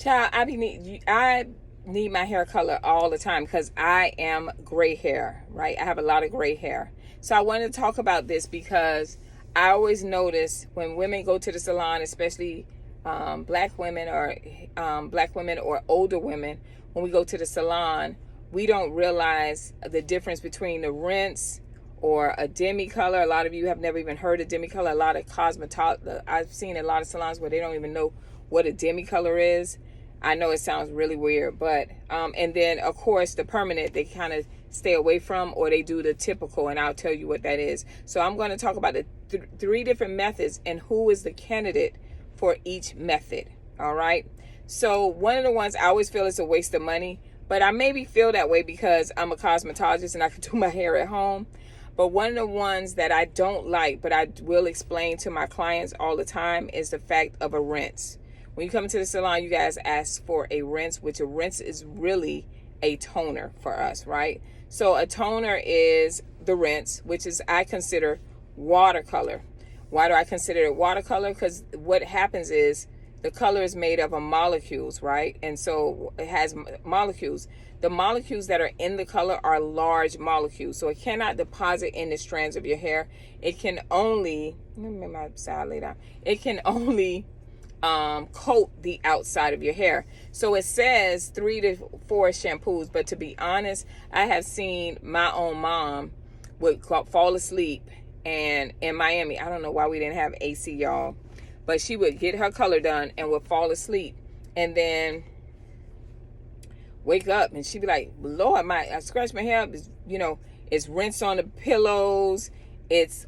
Child, I need my hair color all the time because I am gray hair, right? I have a lot of gray hair. So I wanted to talk about this because I always notice when women go to the salon, especially black women or older women, when we go to the salon, we don't realize the difference between the rinse or a demi color. A lot of you have never even heard of demi color. A lot of I've seen a lot of salons where they don't even know what a demi color is. I know it sounds really weird, but and then of course the permanent they kind of stay away from, or they do the typical, and I'll tell you what that is. So I'm going to talk about the three different methods and who is the candidate for each method. All right. So one of the ones I always feel is a waste of money, but I maybe feel that way because I'm a cosmetologist and I can do my hair at home. But one of the ones that I don't like, but I will explain to my clients all the time, is the fact of a rinse. When you come into the salon, you guys ask for a rinse, which a rinse is really a toner for us, right? So a toner is the rinse, which is, I consider, watercolor. Why do I consider it watercolor? Because what happens is the color is made up of molecules, right? And so it has molecules. The molecules that are in the color are large molecules. So it cannot deposit in the strands of your hair. It can only, let me make my side lay down. It can only coat the outside of your hair. So it says 3 to 4 shampoos, but to be honest, I have seen my own mom would fall asleep, and in Miami, I don't know why we didn't have AC, y'all, but she would get her color done and would fall asleep, and then wake up and she'd be like, Lord, I scratched my hair up. It's rinse on the pillows. It's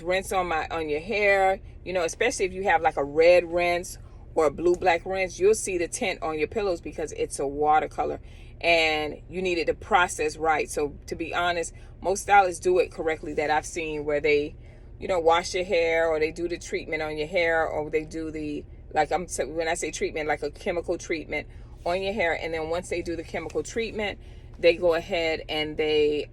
rinse on your hair, especially if you have like a red rinse or a blue-black rinse, you'll see the tint on your pillows because it's a watercolor and you need it to process right. So to be honest, most stylists do it correctly that I've seen, where they, wash your hair, or they do the treatment on your hair, or they do when I say treatment, like a chemical treatment on your hair. And then once they do the chemical treatment, they go ahead and they,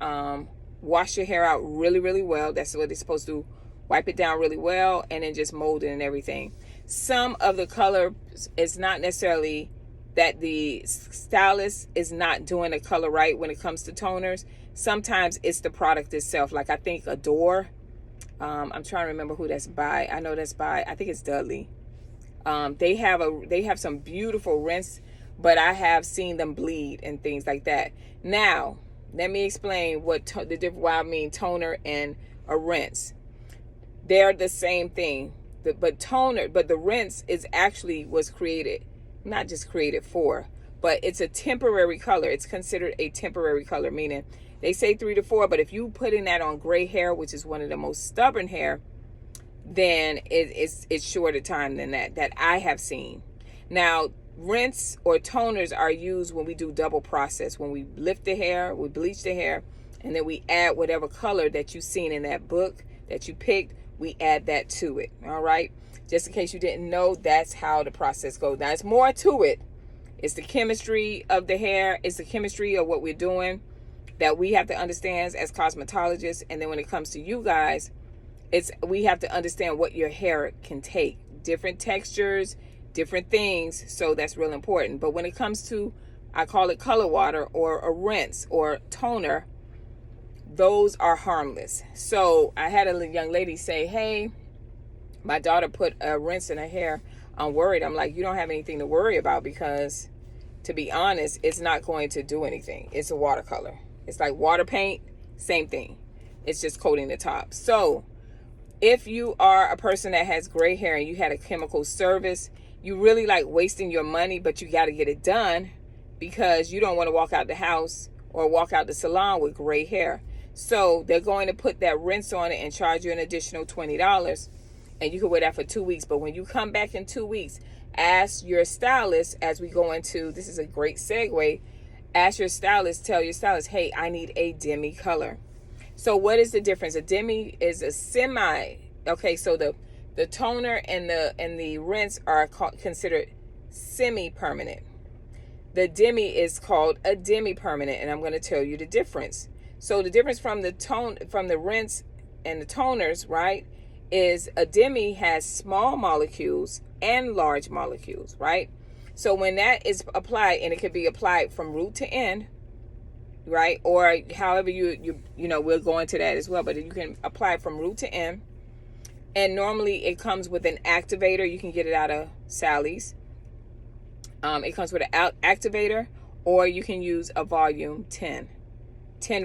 wash your hair out really, really well. That's what they're supposed to do. Wipe it down really well and then just mold it and everything. Some of the color is not necessarily that the stylist is not doing the color right when it comes to toners. Sometimes it's the product itself. Like I think Adore, I'm trying to remember who that's by. I know that's by, I think it's Dudley. They have some beautiful rinse, but I have seen them bleed and things like that. Now, let me explain why I mean toner and a rinse. They're the same thing. But the rinse was created, not just created for, but it's a temporary color. It's considered a temporary color, meaning they say 3 to 4, but if you put in that on gray hair, which is one of the most stubborn hair, then it's shorter time than that I have seen. Now, rinse or toners are used when we do double process, when we lift the hair, we bleach the hair, and then we add whatever color that you've seen in that book that you picked, we add that to it. All right, just in case you didn't know, that's how the process goes. Now, it's more to it. It's the chemistry of the hair, it's the chemistry of what we're doing that we have to understand as cosmetologists. And then when it comes to you guys, we have to understand what your hair can take, different textures, different things. So that's real important. But when it comes to, I call it color water or a rinse or toner, those are harmless. So I had a young lady say, hey, my daughter put a rinse in her hair. I'm worried. I'm like, you don't have anything to worry about, because to be honest, it's not going to do anything. It's a watercolor. It's like water paint, same thing. It's just coating the top. So if you are a person that has gray hair and you had a chemical service, you really like wasting your money, but you got to get it done because you don't want to walk out the house or walk out the salon with gray hair. So they're going to put that rinse on it and charge you an additional $20, and you can wear that for 2 weeks. But when you come back in 2 weeks, ask your stylist, as we go into, this is a great segue, ask your stylist, tell your stylist, hey, I need a demi color. So what is the difference? A demi is a semi, okay, so the toner and the rinse are considered semi-permanent. The demi is called a demi-permanent, and I'm going to tell you the difference. So the difference from the rinse and the toners, right, is a demi has small molecules and large molecules, right? So when that is applied, and it can be applied from root to end, right? Or however you know, we'll go into that as well, but you can apply it from root to end. And normally it comes with an activator. You can get it out of Sally's. It comes with an activator, or you can use a volume 10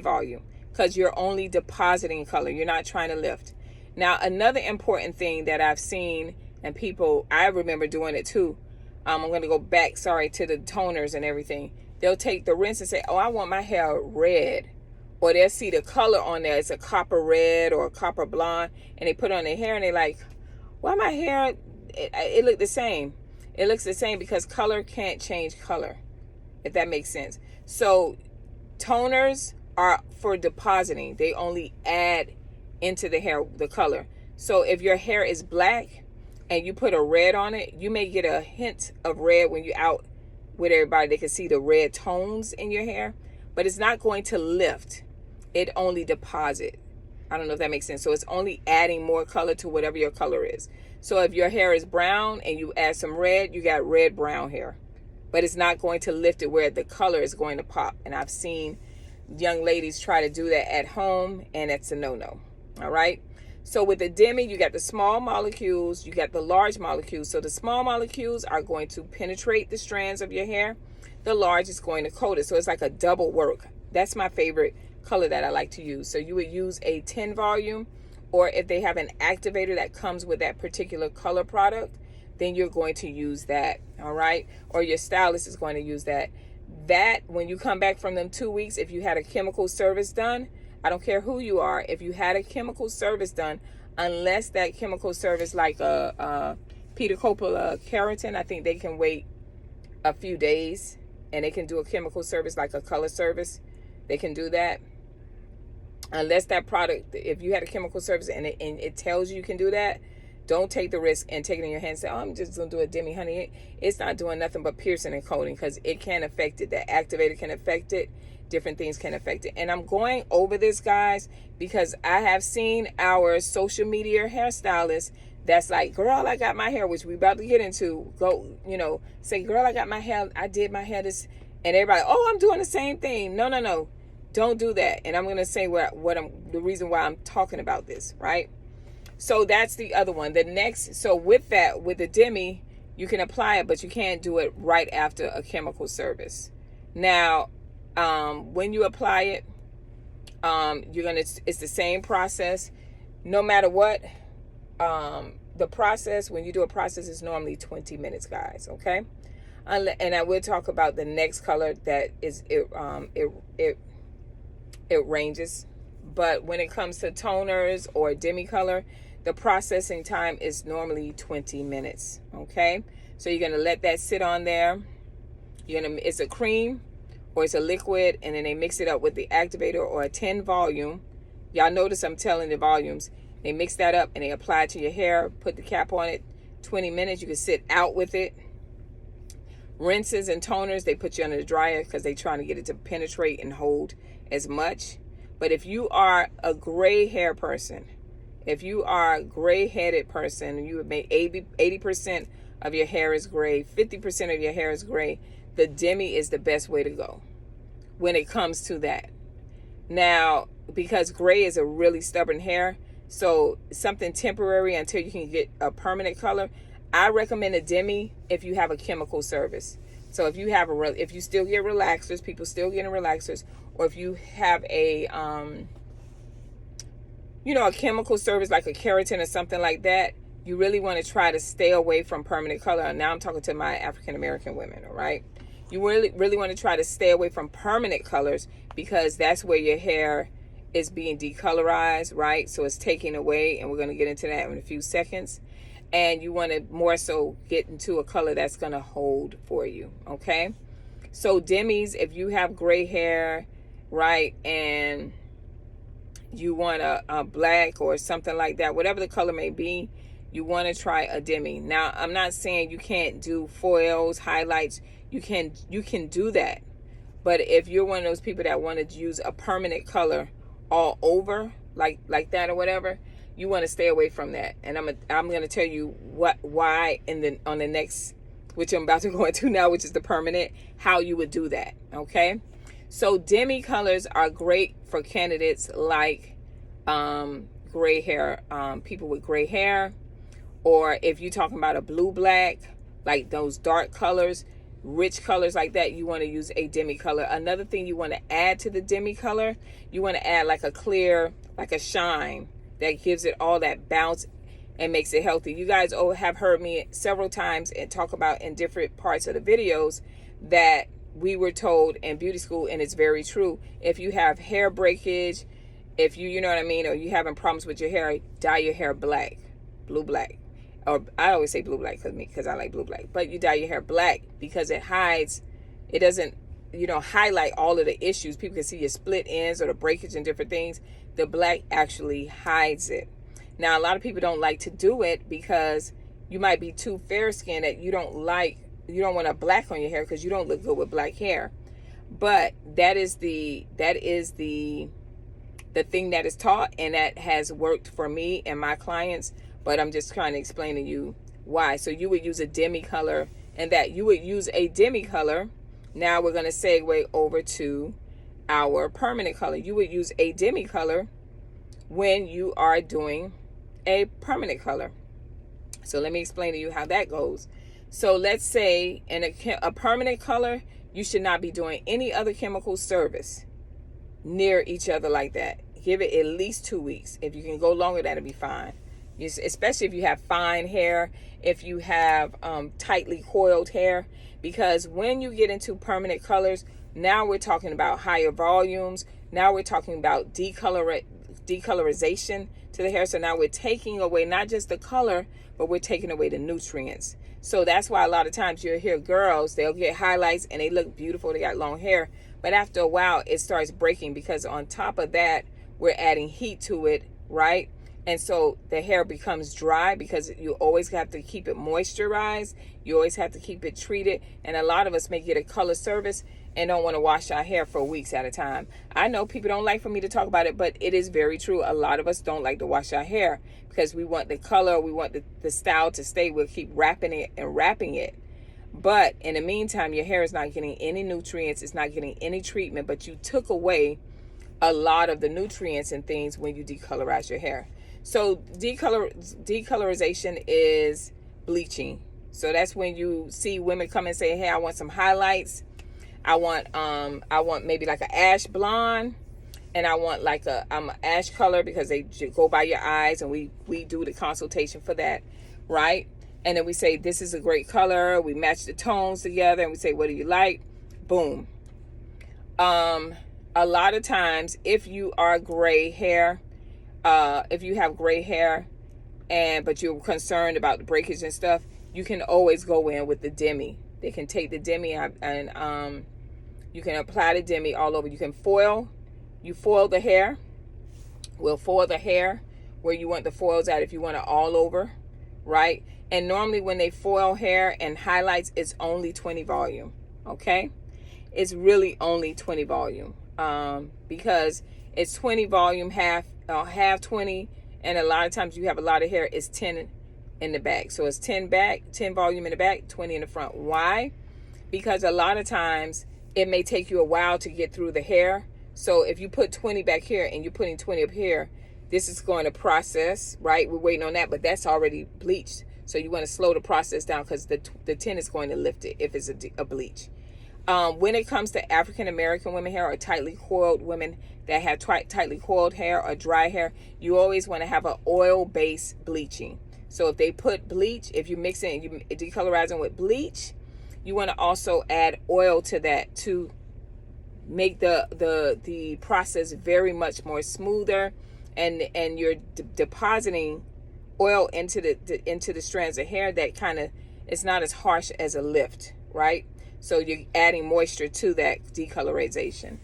volume, because you're only depositing color. You're not trying to lift. Now, another important thing that I've seen, and people, I remember doing it too. I'm going to go back, sorry, to the toners and everything. They'll take the rinse and say, oh, I want my hair red. Or they'll see the color on there. It's a copper red or a copper blonde. And they put it on their hair and they're like, why my hair, it looked the same. It looks the same because color can't change color, if that makes sense. So toners are for depositing. They only add into the hair the color. So if your hair is black and you put a red on it, you may get a hint of red when you're out with everybody. They can see the red tones in your hair, but it's not going to lift. It only deposit. I don't know if that makes sense. So it's only adding more color to whatever your color is. So if your hair is brown and you add some red, you got red brown hair, but it's not going to lift it where the color is going to pop. And I've seen young ladies try to do that at home, and it's a no-no. All right. So with the Demi, you got the small molecules, you got the large molecules. So the small molecules are going to penetrate the strands of your hair. The large is going to coat it. So it's like a double work. That's my favorite color that I like to use. So you would use a 10 volume, or if they have an activator that comes with that particular color product, then you're going to use that. All right. Or your stylist is going to use that. That, when you come back from them 2 weeks, if you had a chemical service done, I don't care who you are, if you had a chemical service done, unless that chemical service like Peter Coppola keratin, I think they can wait a few days and they can do a chemical service like a color service. They can do that. Unless that product, if you had a chemical service and it tells you can do that, don't take the risk and take it in your hand and say, oh, I'm just going to do a Demi, honey. It's not doing nothing but piercing and coating, because it can affect it. The activator can affect it. Different things can affect it. And I'm going over this, guys, because I have seen our social media hairstylist that's like, girl, I got my hair, which we about to get into. Go, you know, say, girl, I got my hair. I did my hair this. And everybody, oh, I'm doing the same thing. No. Don't do that. And I'm going to say the reason why I'm talking about this, right? So that's the other one. The next, so with that, with the Demi, you can apply it, but you can't do it right after a chemical service. Now, when you apply it, it's the same process. No matter what, the process, when you do a process, is normally 20 minutes, guys. Okay. And I will talk about the next color that is, it ranges, but when it comes to toners or Demi color, the processing time is normally 20 minutes. Okay. So you're going to let that sit on there. It's a cream or it's a liquid, and then they mix it up with the activator or a 10 volume. Y'all notice I'm telling the volumes. They mix that up and they apply it to your hair, put the cap on it, 20 minutes. You can sit out with it. Rinses and toners, they put you under the dryer because they're trying to get it to penetrate and hold as much. But if you are a gray hair person, if you are a gray-headed person, and you have made 80% of your hair is gray, 50% of your hair is gray, the Demi is the best way to go when it comes to that. Now, because gray is a really stubborn hair, so something temporary until you can get a permanent color, I recommend a Demi if you have a chemical service. So if you have if you still get relaxers, people still getting relaxers, or if you have a a chemical service like a keratin or something like that, you really want to try to stay away from permanent color. And now I'm talking to my African American women, all right? You really want to try to stay away from permanent colors, because that's where your hair is being decolorized, right? So it's taking away, and we're going to get into that in a few seconds. And you want to more so get into a color that's going to hold for you, okay? So Demis, if you have gray hair, right, and you want a black or something like that, whatever the color may be, you want to try a Demi. Now, I'm not saying you can't do foils, highlights. You can do that. But if you're one of those people that want to use a permanent color all over, like that or whatever, you want to stay away from that. And I'm going to tell you why on the next which I'm about to go into now, which is the permanent, how you would do that, okay? So demi colors are great for candidates like gray hair, people with gray hair, or if you're talking about a blue black, like those dark colors, rich colors like that, you want to use a demi color. Another thing you want to add to the demi color, you want to add like a clear, like a shine that gives it all that bounce and makes it healthy. You guys have heard me several times and talk about in different parts of the videos that we were told in beauty school, and it's very true. If you have hair breakage, if you know what I mean, or you having problems with your hair, dye your hair black, blue black. Or I always say blue black because I like blue black. But you dye your hair black because it hides, it doesn't, highlight all of the issues. People can see your split ends or the breakage and different things. The black actually hides it. Now, a lot of people don't like to do it because you might be too fair skinned that you don't want a black on your hair because you don't look good with black hair. But that is the thing that is taught, and that has worked for me and my clients. But I'm just trying to explain to you why. So you would use a demi color, and that you would use a demi color. Now we're going to segue over to our permanent color. You would use a demi color when you are doing a permanent color. So let me explain to you how that goes. So let's say in a permanent color, you should not be doing any other chemical service near each other like that. Give it at least 2 weeks. If you can go longer, that'll be fine. Especially if you have fine hair, if you have tightly coiled hair, because when you get into permanent colors, now we're talking about higher volumes. Now we're talking about decolorization to the hair. So now we're taking away not just the color, but we're taking away the nutrients. So that's why a lot of times you'll hear girls, they'll get highlights and they look beautiful, they got long hair, but after a while it starts breaking, because on top of that, we're adding heat to it, right? And so the hair becomes dry because you always have to keep it moisturized. You always have to keep it treated. And a lot of us may get a color service and don't want to wash our hair for weeks at a time. I know people don't like for me to talk about it, but it is very true. A lot of us don't like to wash our hair because we want the color, we want the style to stay. We'll keep wrapping it and wrapping it. But in the meantime, your hair is not getting any nutrients. It's not getting any treatment, but you took away a lot of the nutrients and things when you decolorize your hair. So decolorization is bleaching. So that's when you see women come and say, hey, I want some highlights. I want maybe like an ash blonde, and I want like I'm an ash color, because they go by your eyes, and we do the consultation for that, right? And then we say, this is a great color. We match the tones together, and we say, what do you like? Boom. A lot of times, if you are gray hair, if you have gray hair but you're concerned about the breakage and stuff, you can always go in with the demi. They can take the demi and you can apply the demi all over. You can foil the hair. We'll foil the hair where you want the foils at, if you want it all over, right? And normally when they foil hair and highlights, it's only 20 volume, okay? It's really only 20 volume because it's 20 volume, half 20, and a lot of times you have a lot of hair, it's 10 in the back. So it's 10 back, 10 volume in the back, 20 in the front. Why? Because a lot of times it may take you a while to get through the hair. So if you put 20 back here and you're putting 20 up here, this is going to process, right? We're waiting on that, but that's already bleached. So you want to slow the process down, because the tint is going to lift it if it's a bleach. When it comes to African American women hair, or tightly coiled women that have tightly coiled hair or dry hair, you always want to have an oil-based bleaching. So if they put bleach, if you mix it and you decolorize it with bleach, you want to also add oil to that to make the process very much more smoother, and you're depositing oil into the strands of hair that kind of, it's not as harsh as a lift, right? So you're adding moisture to that decolorization.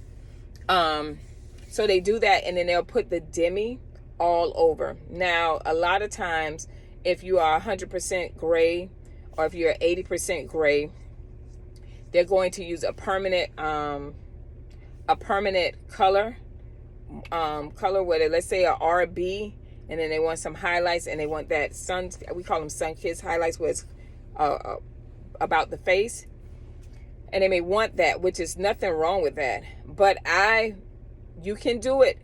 So they do that, and then they'll put the demi all over. Now, a lot of times, if you are 100% gray, or if you're 80% gray, they're going to use a permanent color, whether, let's say, a RB, and then they want some highlights, and they want that we call them sun kissed highlights, where it's about the face, and they may want that, which is nothing wrong with that. But you can do it.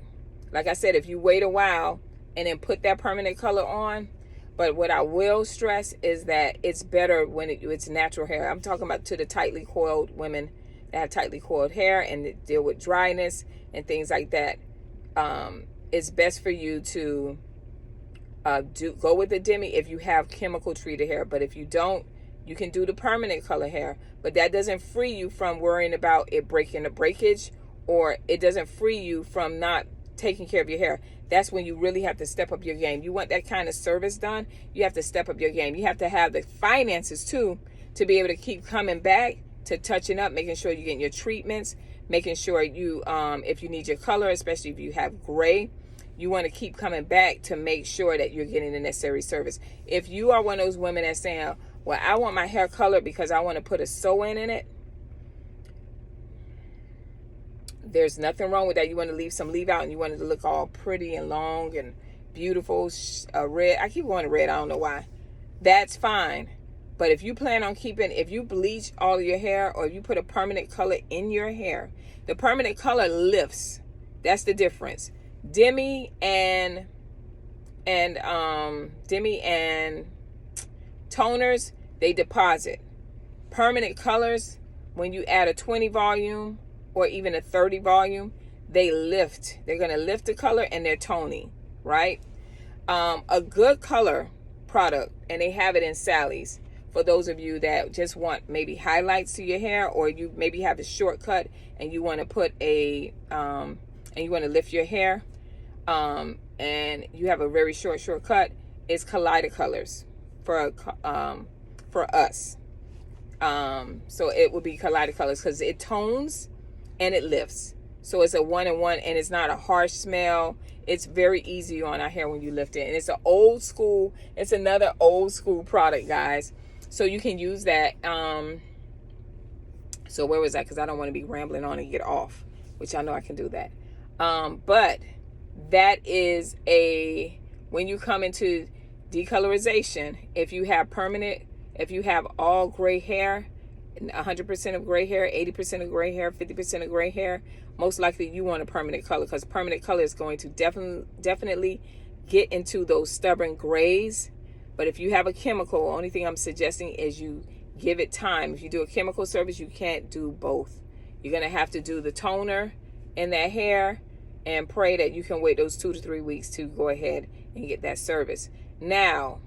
Like I said, if you wait a while and then put that permanent color on. But what I will stress is that it's better when it's natural hair. I'm talking about to the tightly coiled women that have tightly coiled hair and deal with dryness and things like that. It's best for you to go with the Demi if you have chemical treated hair. But if you don't, you can do the permanent color hair. But that doesn't free you from worrying about it breaking the breakage, or it doesn't free you from not taking care of your hair. That's when you really have to step up your game. You want that kind of service done, you have to step up your game. You have to have the finances too to be able to keep coming back to touching up, making sure you're getting your treatments, making sure you, if you need your color, especially if you have gray, you want to keep coming back to make sure that you're getting the necessary service. If you are one of those women that's saying, well, I want my hair colored because I want to put a sew-in in it, there's nothing wrong with that. You want to leave some leave out and you want it to look all pretty and long and beautiful. Red. I keep going to red. I don't know why. That's fine. But if you plan on if you bleach all of your hair, or if you put a permanent color in your hair, the permanent color lifts. That's the difference. Demi and toners, they deposit. Permanent colors, when you add a 20 volume or even a 30 volume, they lift. They're going to lift the color and they're toning, right? A good color product, and they have it in Sally's, for those of you that just want maybe highlights to your hair, or you maybe have a shortcut and you want to put and you want to lift your hair, and you have a very shortcut, it's Kaleido colors for us. So it would be Kaleido colors because it tones and it lifts. So it's a 1-in-1, and it's not a harsh smell. It's very easy on our hair when you lift it. And it's it's another old school product, guys. So you can use that. So where was that? Because I don't want to be rambling on and get off, which I know I can do that. But that is when you come into decolorization, if you have all gray hair, 100% of gray hair, 80% of gray hair, 50% of gray hair, most likely you want a permanent color, because permanent color is going to definitely get into those stubborn grays. But if you have a chemical, only thing I'm suggesting is you give it time. If you do a chemical service, you can't do both. You're going to have to do the toner in that hair and pray that you can wait those 2 to 3 weeks to go ahead and get that service. Now,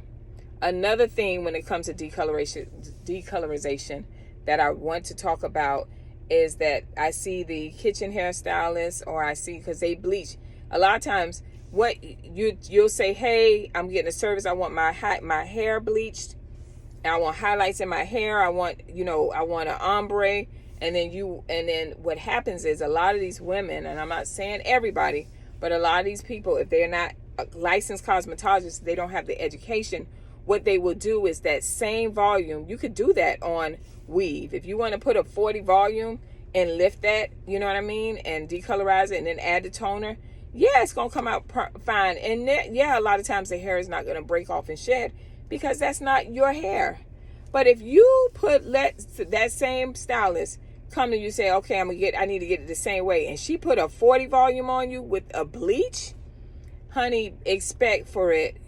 another thing when it comes to decolorization that I want to talk about is that I see the kitchen hairstylists, or I see, because they bleach. A lot of times, what you'll say, hey, I'm getting a service. I want my hair bleached, and I want highlights in my hair. I want an ombre. And then what happens is, a lot of these women, and I'm not saying everybody, but a lot of these people, if they're not licensed cosmetologists, they don't have the education. What they will do is that same volume, you could do that on weave. If you want to put a 40 volume and lift that, you know what I mean, and decolorize it and then add the toner, yeah, it's going to come out fine. And a lot of times the hair is not going to break off and shed because that's not your hair. But if you let that same stylist come to you, say, okay, I need to get it the same way, and she put a 40 volume on you with a bleach, honey, expect for it.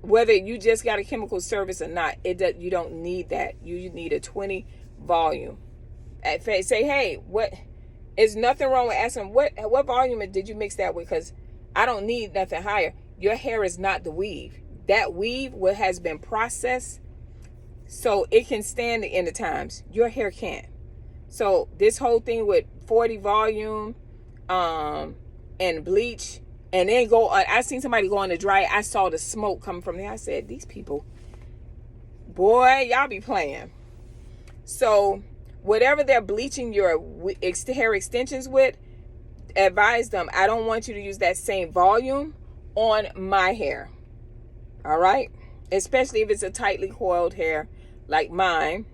Whether you just got a chemical service or not, you don't need that. You need a 20 volume. Say, hey, what? Is nothing wrong with asking what volume did you mix that with? Because I don't need nothing higher. Your hair is not the weave. That weave has been processed so it can stand the end of times. Your hair can't. So this whole thing with 40 volume and bleach, and then I seen somebody go on the dry. I saw the smoke coming from there. I said, these people, boy, y'all be playing. So whatever they're bleaching your hair extensions with, advise them, I don't want you to use that same volume on my hair. All right? Especially if it's a tightly coiled hair like mine.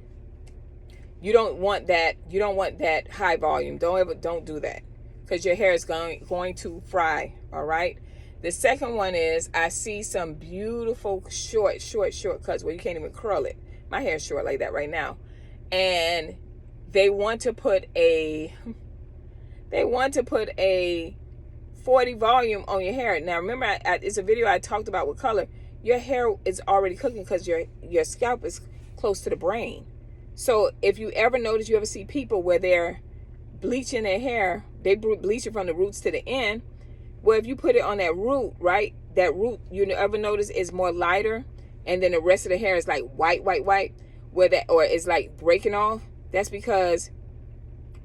You don't want that high volume. Don't do that, because your hair is going to fry. All right. The second one is, I see some beautiful short cuts where you can't even curl it. My hair is short like that right now. And they want to put a 40 volume on your hair. Now remember, it's a video I talked about with color. Your hair is already cooking because your scalp is close to the brain. So if you ever notice, you ever see people where they're bleaching their hair, they bleach it from the roots to the end. Well, if you put it on that root, right, that root, you ever notice is more lighter, and then the rest of the hair is like white, where that, or it's like breaking off. That's because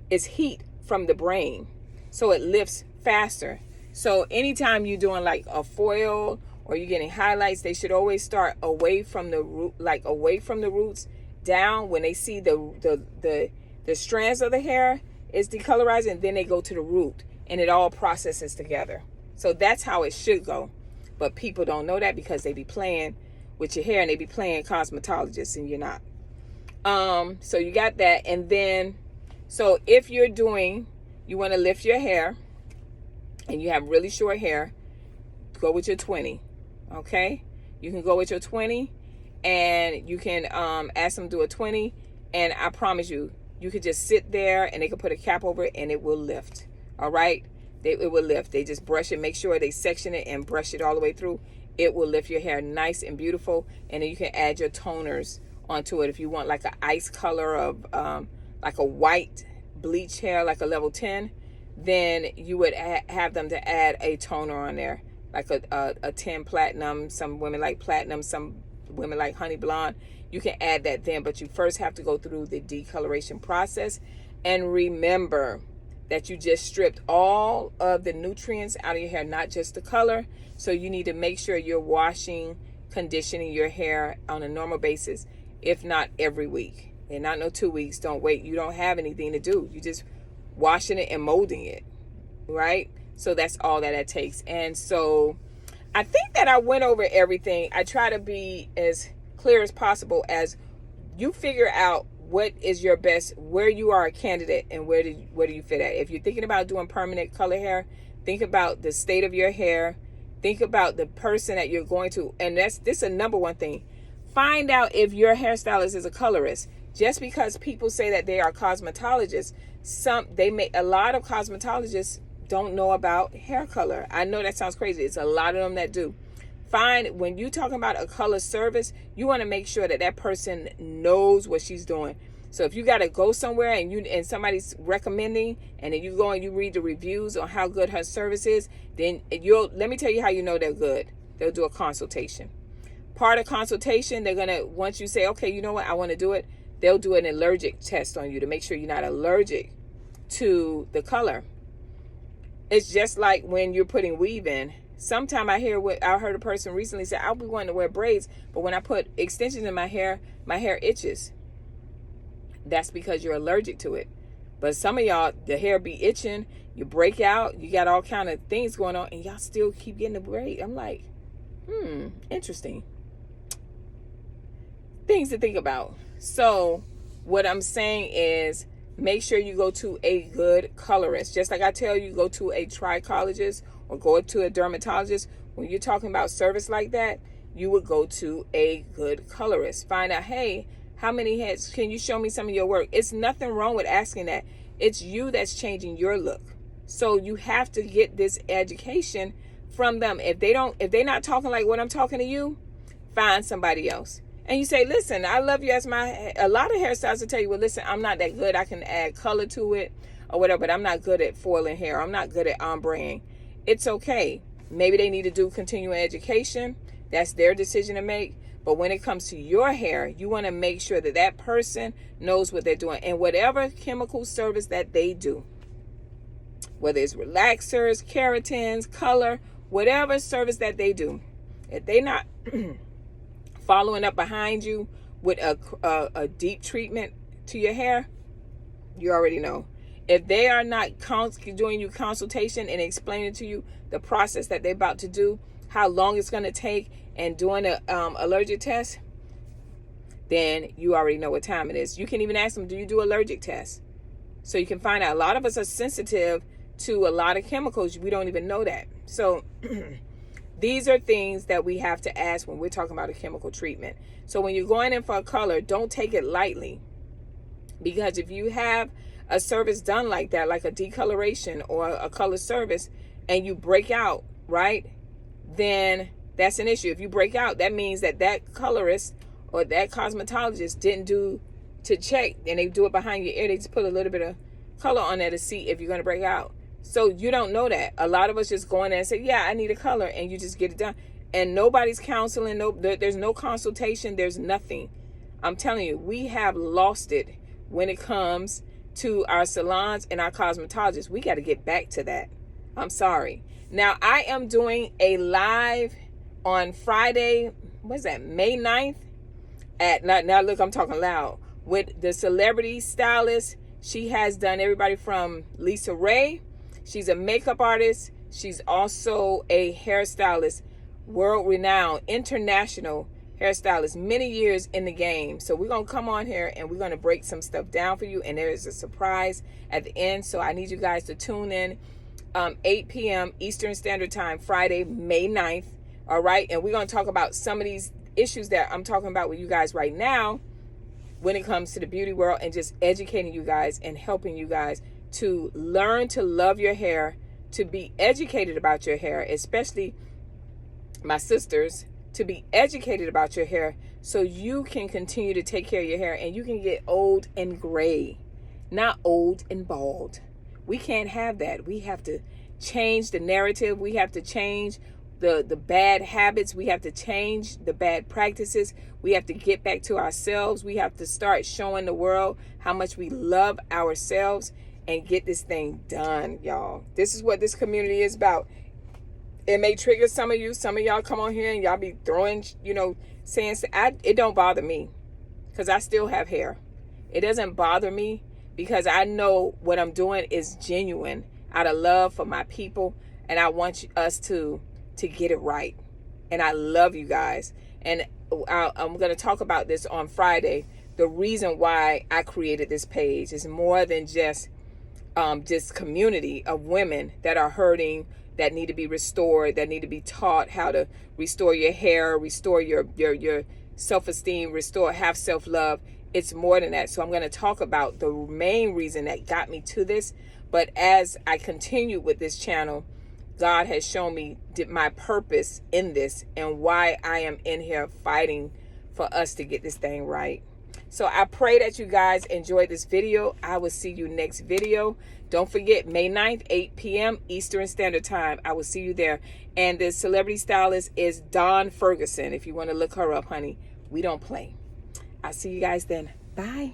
it's heat from the brain, so it lifts faster. So anytime you're doing like a foil or you're getting highlights, they should always start away from the root, like away from the roots down. When they see the strands of the hair is decolorizing, and then they go to the root, and it all processes together. So that's how it should go. But people don't know that because they be playing with your hair and they be playing cosmetologists, and you're not. So you got that. And then, so if you're doing, you want to lift your hair and you have really short hair, go with your 20. Okay, you can go with your 20, and you can ask them to do a 20, and I promise you, you could just sit there and they can put a cap over it and it will lift. All right, it will lift. They just brush it, make sure they section it and brush it all the way through. It will lift your hair nice and beautiful. And then you can add your toners onto it if you want like an ice color of like a white bleach hair, like a level 10. Then you would have them to add a toner on there, like a 10 platinum. Some women like platinum, some women like honey blonde. You can add that then, but you first have to go through the decoloration process. And remember that you just stripped all of the nutrients out of your hair, not just the color. So you need to make sure you're washing, conditioning your hair on a normal basis, if not every week. And not no 2 weeks. Don't wait. You don't have anything to do. You just washing it and molding it, right? So that's all that it takes. And so I think that I went over everything. I try to be as clear as possible as you figure out what is your best, where you are a candidate, and where do you fit at. If you're thinking about doing permanent color hair, think about the state of your hair. Think about the person that you're going to, and this is a number one thing. Find out if your hairstylist is a colorist. Just because people say that they are cosmetologists, a lot of cosmetologists don't know about hair color. I know that sounds crazy. It's a lot of them that do. When you're talking about a color service, you want to make sure that that person knows what she's doing. So if you got to go somewhere and somebody's recommending, and then you go and you read the reviews on how good her service is, then let me tell you how you know they're good. They'll do a consultation. Part of consultation, they're going to, once you say, okay, you know what, I want to do it, they'll do an allergic test on you to make sure you're not allergic to the color. It's just like when you're putting weave in. Sometime I heard a person recently say, I'll be wanting to wear braids, but when I put extensions in my hair itches. That's because you're allergic to it. But some of y'all, the hair be itching, you break out, you got all kind of things going on, and y'all still keep getting the braid. I'm like, interesting. Things to think about. So what I'm saying is, make sure you go to a good colorist. Just like I tell you, go to a trichologist or go to a dermatologist. When you're talking about service like that, you would go to a good colorist. Find out, hey, how many heads? Can you show me some of your work? It's nothing wrong with asking that. It's you that's changing your look. So you have to get this education from them. If they're not talking like what I'm talking to you, find somebody else. And you say, listen, I love you as a lot of hairstylists will tell you, well, listen, I'm not that good. I can add color to it or whatever, but I'm not good at foiling hair. I'm not good at ombreing. It's okay. Maybe they need to do continuing education. That's their decision to make. But when it comes to your hair, you want to make sure that that person knows what they're doing. And whatever chemical service that they do, whether it's relaxers, keratins, color, whatever service that they do, if they're not following up behind you with a deep treatment to your hair, you already know. If they are not doing you consultation and explaining to you the process that they're about to do, how long it's going to take, and doing a allergic test, then you already know what time it is. You can even ask them, do you do allergic tests? So you can find out. A lot of us are sensitive to a lot of chemicals. We don't even know that. So These are things that we have to ask when we're talking about a chemical treatment. So when you're going in for a color, don't take it lightly. Because if you have a service done like that, like a decoloration or a color service, and you break out, right, then that's an issue. If you break out, that means that that colorist or that cosmetologist didn't do to check, and they do it behind your ear. They just put a little bit of color on there to see if you're going to break out. So you don't know that. A lot of us just go in there and say, yeah, I need a color, and you just get it done. And nobody's counseling. There's no consultation. There's nothing. I'm telling you, we have lost it when it comes to our salons and our cosmetologists. We got to get back to that. I'm sorry. Now, I am doing a live on Friday, what's that, May 9th? Now look, I'm talking loud. With the celebrity stylist. She has done everybody from Lisa Ray. She's a makeup artist. She's also a hairstylist, world-renowned, international hairstylist, many years in the game. So we're going to come on here and we're going to break some stuff down for you. And there is a surprise at the end. So I need you guys to tune in 8 p.m. Eastern Standard Time, Friday, May 9th. All right. And we're going to talk about some of these issues that I'm talking about with you guys right now when it comes to the beauty world, and just educating you guys and helping you guys to learn to love your hair, to be educated about your hair, especially my sisters, to be educated about your hair so you can continue to take care of your hair and you can get old and gray, not old and bald. We can't have that. We have to change the narrative. We have to change the bad habits. We have to change the bad practices. We have to get back to ourselves. We have to start showing the world how much we love ourselves and get this thing done, y'all. This is what this community is about. It may trigger some of you. Some of y'all come on here and y'all be throwing, saying, it don't bother me because I still have hair. It doesn't bother me because I know what I'm doing is genuine out of love for my people. And I want us to get it right. And I love you guys. And I'm going to talk about this on Friday. The reason why I created this page is more than just this community of women that are hurting, that need to be restored, that need to be taught how to restore your hair, restore your self-esteem, have self-love. It's more than that. So I'm going to talk about the main reason that got me to this. But as I continue with this channel, God has shown me my purpose in this and why I am in here fighting for us to get this thing right. So I pray that you guys enjoyed this video. I will see you next video. Don't forget, May 9th, 8 p.m. Eastern Standard Time. I will see you there. And the celebrity stylist is Dawn Ferguson. If you want to look her up, honey, we don't play. I'll see you guys then. Bye.